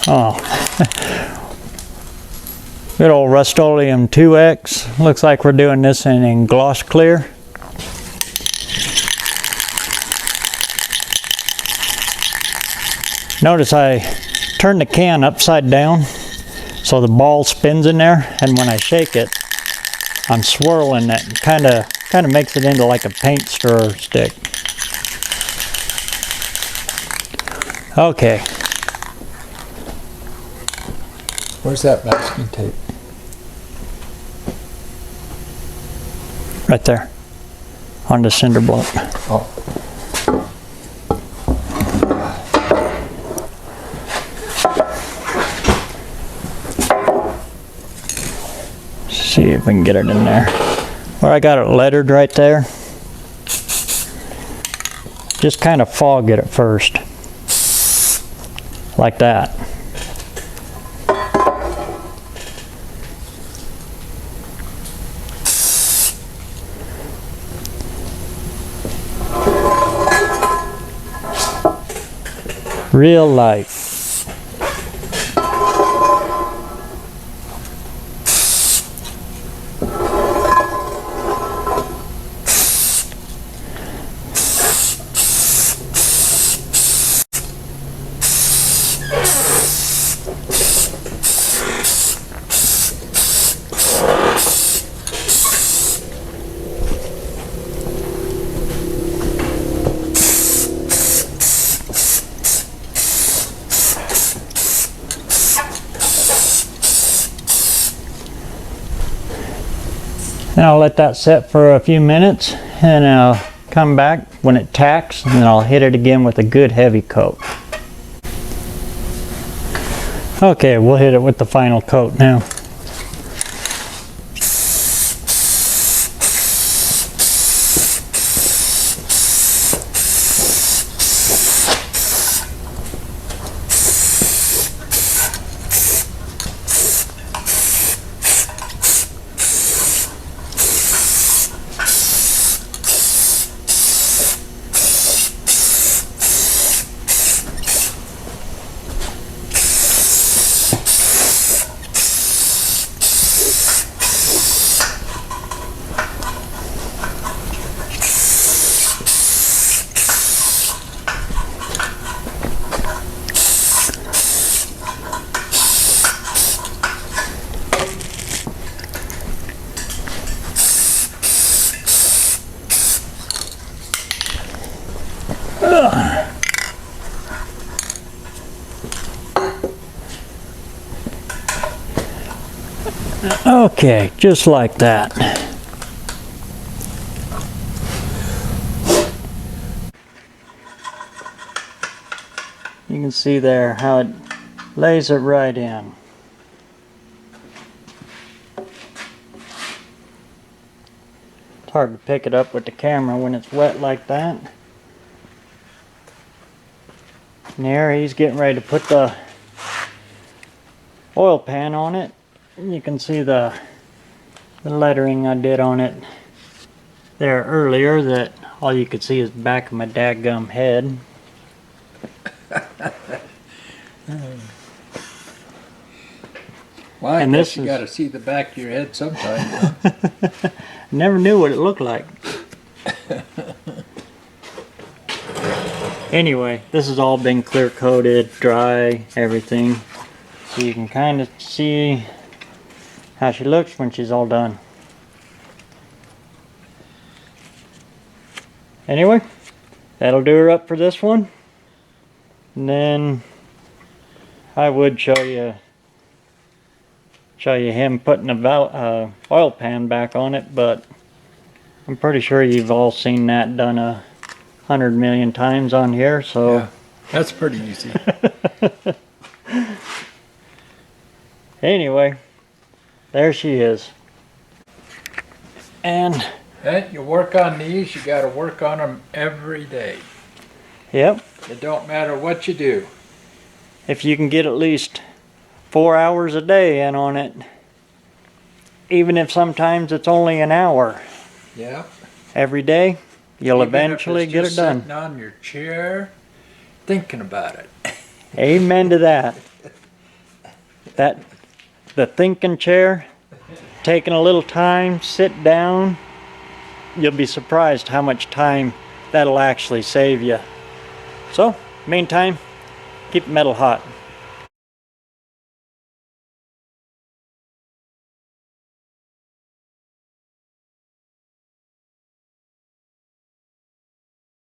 Oh, good old Rustoleum 2X. Looks like we're doing this in gloss clear. Notice I turn the can upside down so the ball spins in there, and when I shake it, I'm swirling it. Kind of makes it into like a paint stirrer stick. Okay. Where's that masking tape? Right there on the cinder block. Oh. See if we can get it in there. Where I got it lettered right there. Just kind of fog it at first. Like that. Real life. And I'll let that set for a few minutes, and I'll come back when it tacks, and then I'll hit it again with a good heavy coat. Okay, we'll hit it with the final coat now. Okay, just like that. You can see there how it lays it right in. It's hard to pick it up with the camera when it's wet like that. And there he's getting ready to put the oil pan on it. You can see the lettering I did on it there earlier, that all you could see is the back of my dadgum head. Well, I And guess this you is- got to see the back of your head sometime. Huh? Never knew what it looked like. Anyway, this has all been clear coated, dry, everything. So you can kind of see how she looks when she's all done. Anyway, that'll do her up for this one. And then I would show you him putting a oil pan back on it, but I'm pretty sure you've all seen that done 100 million times on here, so Yeah, that's pretty easy. anyway, there she is. And You work on these, you got to work on them every day. yep, It don't matter what you do. if you can get at least 4 hours a day in on it, even if sometimes it's only an hour Yeah. every day, you'll Even if eventually it's get it just done. Sitting on your chair, thinking about it. Amen to that. The thinking chair, taking a little time, sit down, you'll be surprised how much time that'll actually save you. So, meantime, keep metal hot.